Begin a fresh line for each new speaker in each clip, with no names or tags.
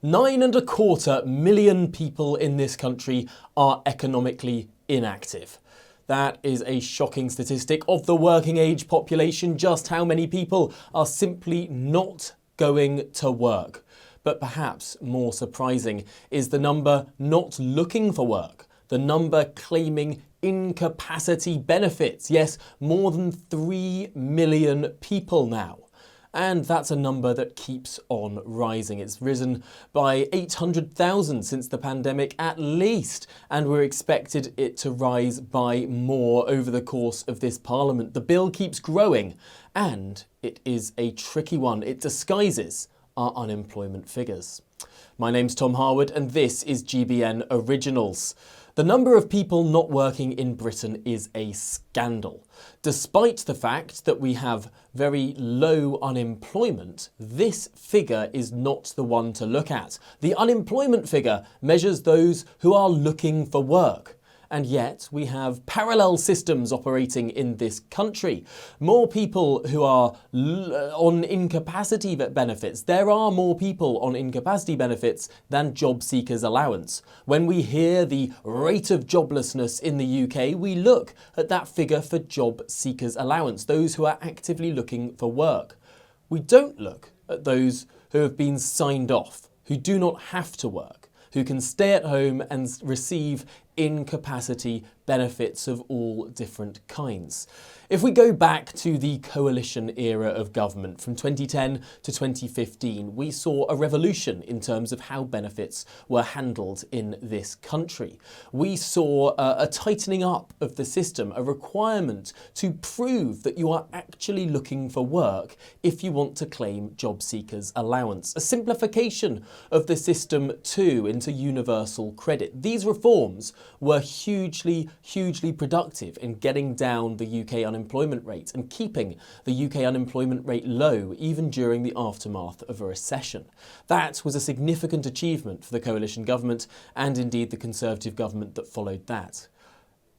9.25 million people in this country are economically inactive. That is a shocking statistic of the working age population. Just how many people are simply not going to work? But perhaps more surprising is the number not looking for work, the number claiming incapacity benefits. Yes, more than 3 million people now. And that's a number that keeps on rising. It's risen by 800,000 since the pandemic at least, and we're expected it to rise by more over the course of this parliament. The bill keeps growing, and it is a tricky one. It disguises our unemployment figures. My name's Tom Harwood, and this is GBN Originals. The number of people not working in Britain is a scandal. Despite the fact that we have very low unemployment, this figure is not the one to look at. The unemployment figure measures those who are looking for work. And yet we have parallel systems operating in this country. More people who are on incapacity benefits. There are more people on incapacity benefits than job seekers allowance. When we hear the rate of joblessness in the UK, we look at that figure for job seekers allowance, those who are actively looking for work. We don't look at those who have been signed off, who do not have to work, who can stay at home and receive incapacity benefits of all different kinds. If we go back to the coalition era of government from 2010 to 2015, we saw a revolution in terms of how benefits were handled in this country. We saw a tightening up of the system, a requirement to prove that you are actually looking for work if you want to claim job seekers allowance. A simplification of the system too into universal credit. These reforms were hugely productive in getting down the UK unemployment rate and keeping the UK unemployment rate low even during the aftermath of a recession. That was a significant achievement for the coalition government and indeed the Conservative government that followed that.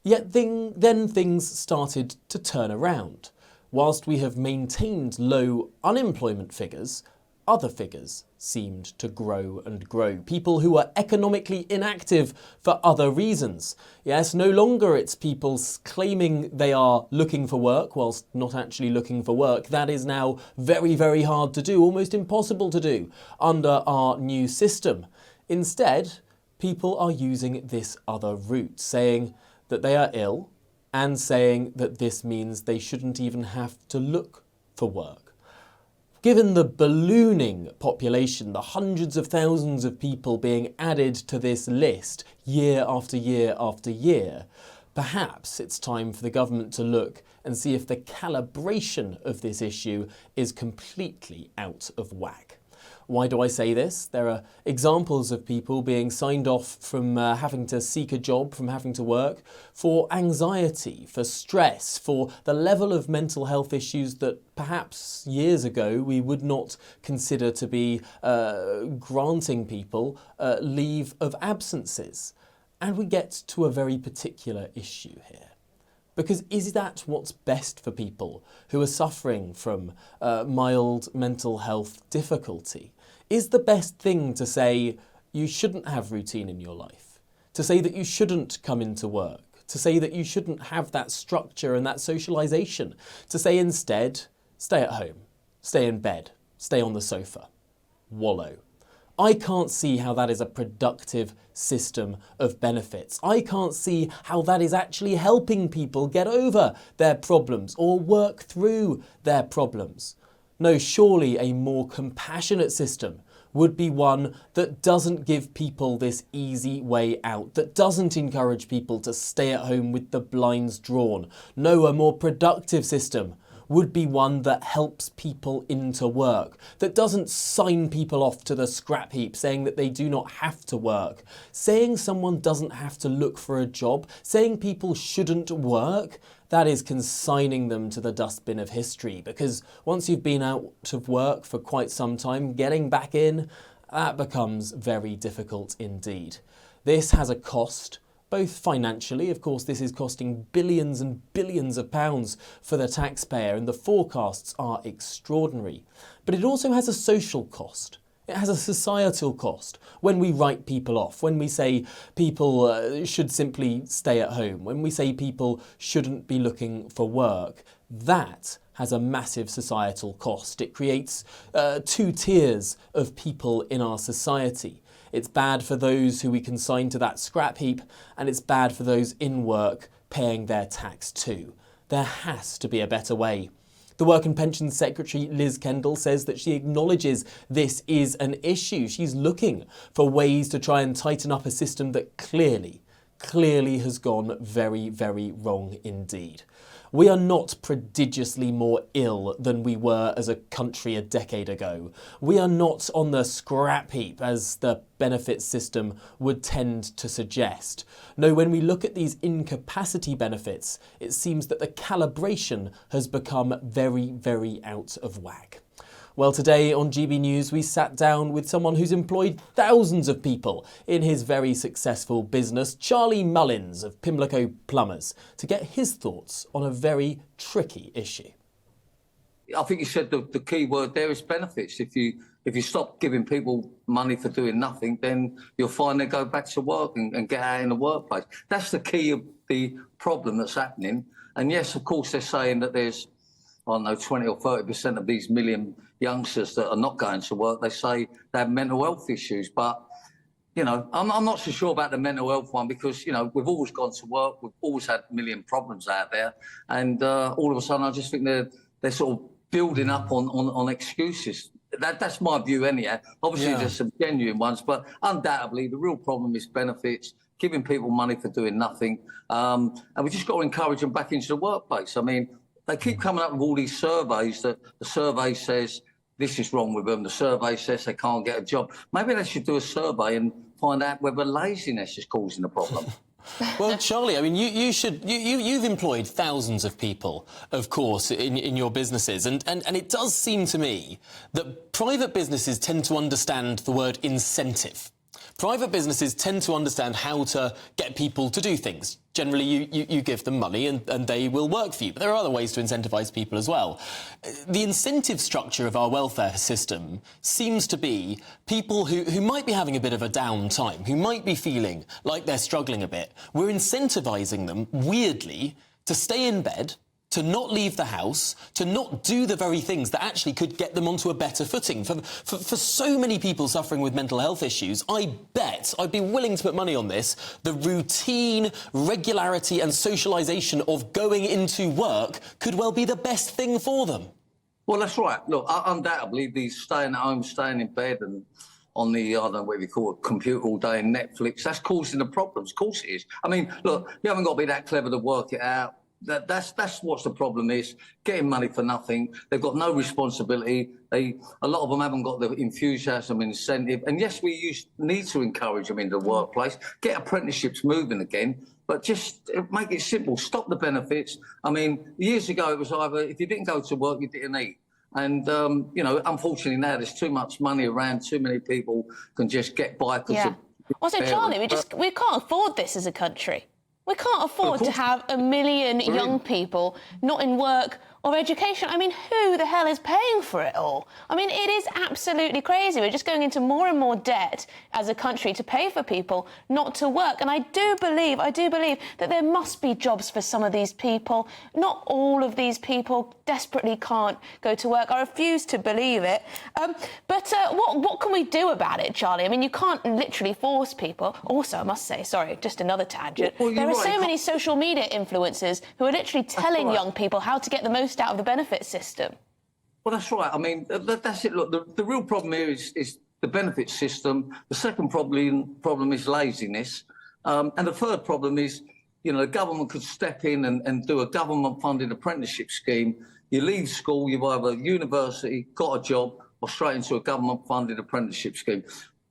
Yet then things started to turn around. Whilst we have maintained low unemployment figures, other figures seemed to grow and grow. People who are economically inactive for other reasons. Yes, no longer it's people claiming they are looking for work whilst not actually looking for work. That is now very hard to do, almost impossible to do under our new system. Instead, people are using this other route, saying that they are ill and saying that this means they shouldn't even have to look for work. Given the ballooning population, the hundreds of thousands of people being added to this list year after year after year, perhaps it's time for the government to look and see if the calibration of this issue is completely out of whack. Why do I say this? There are examples of people being signed off from having to seek a job, from having to work, for anxiety, for stress, for the level of mental health issues that perhaps years ago we would not consider to be granting people leave of absences. And we get to a very particular issue here. Because is that what's best for people who are suffering from mild mental health difficulty? Is the best thing to say you shouldn't have routine in your life? To say that you shouldn't come into work? To say that you shouldn't have that structure and that socialisation? To say instead, stay at home, stay in bed, stay on the sofa, wallow? I can't see how that is a productive system of benefits. I can't see how that is actually helping people get over their problems or work through their problems. No, surely a more compassionate system would be one that doesn't give people this easy way out, that doesn't encourage people to stay at home with the blinds drawn. No, a more productive system would be one that helps people into work, that doesn't sign people off to the scrap heap saying that they do not have to work, saying someone doesn't have to look for a job, saying people shouldn't work. That is consigning them to the dustbin of history, because once you've been out of work for quite some time, getting back in, that becomes very difficult indeed. This has a cost. Both financially, of course, this is costing billions and billions of pounds for the taxpayer, and the forecasts are extraordinary. But it also has a social cost. It has a societal cost. When we write people off, when we say people should simply stay at home, when we say people shouldn't be looking for work, that has a massive societal cost. It creates two tiers of people in our society. It's bad for those who we consign to that scrap heap, and it's bad for those in work paying their tax too. There has to be a better way. The Work and Pensions Secretary, Liz Kendall, says that she acknowledges this is an issue. She's looking for ways to try and tighten up a system that clearly has gone very, very wrong indeed. We are not prodigiously more ill than we were as a country a decade ago. We are not on the scrap heap, as the benefits system would tend to suggest. No, when we look at these incapacity benefits, it seems that the calibration has become very, very out of whack. Well, today on GB News, we sat down with someone who's employed thousands of people in his very successful business, Charlie Mullins of Pimlico Plumbers, to get his thoughts on a very tricky issue.
I think you said the key word there is benefits. If you stop giving people money for doing nothing, then you'll find they go back to work and get out in the workplace. That's the key of the problem that's happening. And yes, of course, they're saying that there's, I don't know, 20 or 30% of these million youngsters that are not going to work. They say they have mental health issues, but you know, I'm not so sure about the mental health one, because you know, we've always gone to work, we've always had a million problems out there, and all of a sudden I just think they're sort of building up on excuses. That's my view anyhow. Obviously there's some genuine ones, but undoubtedly the real problem is benefits, giving people money for doing nothing, and we just got to encourage them back into the workplace. I mean, they keep coming up with all these surveys that the survey says this is wrong with them, the survey says they can't get a job. Maybe they should do a survey and find out whether laziness is causing the problem.
Well, Charlie, I mean, you've employed thousands of people, of course, in your businesses, and it does seem to me that private businesses tend to understand the word incentive. Private businesses tend to understand how to get people to do things. Generally, you give them money and they will work for you. But there are other ways to incentivise people as well. The incentive structure of our welfare system seems to be people who might be having a bit of a down time, who might be feeling like they're struggling a bit. We're incentivising them, weirdly, to stay in bed, to not leave the house, to not do the very things that actually could get them onto a better footing. For so many people suffering with mental health issues, I bet, I'd be willing to put money on this, the routine, regularity and socialisation of going into work could well be the best thing for them.
Well, that's right. Look, undoubtedly, these staying at home, staying in bed and on the, I don't know what you call it, computer all day and Netflix, that's causing the problems. Of course it is. I mean, look, you haven't got to be that clever to work it out. That's what the problem is, getting money for nothing. They've got no responsibility. A lot of them haven't got the enthusiasm, incentive. And yes, we need to encourage them in the workplace, get apprenticeships moving again, but just make it simple. Stop the benefits. I mean, years ago, it was either if you didn't go to work, you didn't eat. And, you know, unfortunately now there's too much money around, too many people can just get by.
Also, Charlie, we can't afford this as a country. We can't afford to have 1 million young people not in work or education. I mean, who the hell is paying for it all? I mean, it is absolutely crazy. We're just going into more and more debt as a country to pay for people not to work. And I do believe that there must be jobs for some of these people. Not all of these people desperately can't go to work. I refuse to believe it. But what can we do about it, Charlie? I mean, you can't literally force people. Also, I must say, sorry, just another tangent. Well, there are so many social media influencers who are literally telling young people how to get the most out of the benefit system.
Well, that's right. I mean, that's it. Look, the real problem here is the benefit system. The second problem is laziness. And the third problem is, you know, the government could step in and do a government-funded apprenticeship scheme. You leave school, you've either university, got a job, or straight into a government-funded apprenticeship scheme.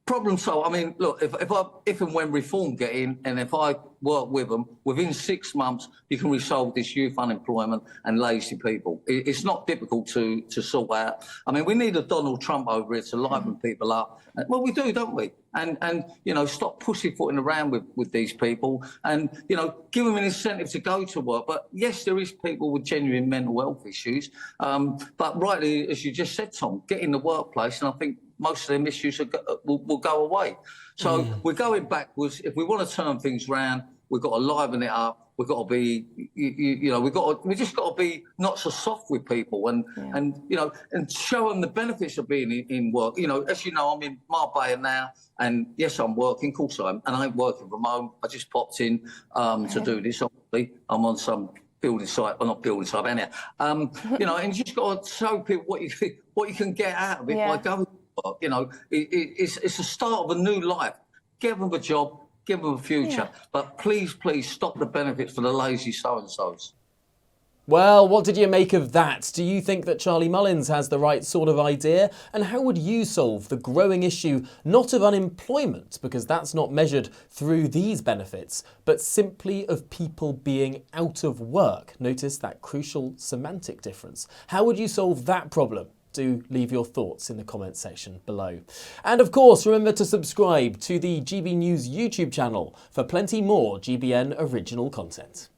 Problem solved. I mean, look, if and when reform get in, and if I work with them, within 6 months, you can resolve this youth unemployment and lazy people. It's not difficult to sort out. I mean, we need a Donald Trump over here to liven people up. Well, we do, don't we? And you know, stop pussyfooting around with these people and, you know, give them an incentive to go to work. But yes, there is people with genuine mental health issues. But rightly, as you just said, Tom, get in the workplace. And I think most of them issues will go away. So we're going backwards. If we want to turn things around, we've got to liven it up. We've got to be, we just got to be not so soft with people and show them the benefits of being in work. As you know, I'm in Marbella now, and yes, I'm working. Of course I am, and I ain't working from home. I just popped in to do this. Obviously, I'm on some building site, or not building site, anyhow. And you just got to show people what you can get out of it by going to work. It's the start of a new life. Give them a job. Give them a future, but please stop the benefits for the lazy so-and-sos.
Well, what did you make of that? Do you think that Charlie Mullins has the right sort of idea? And how would you solve the growing issue, not of unemployment, because that's not measured through these benefits, but simply of people being out of work? Notice that crucial semantic difference. How would you solve that problem? Do leave your thoughts in the comments section below. And of course, remember to subscribe to the GB News YouTube channel for plenty more GBN original content.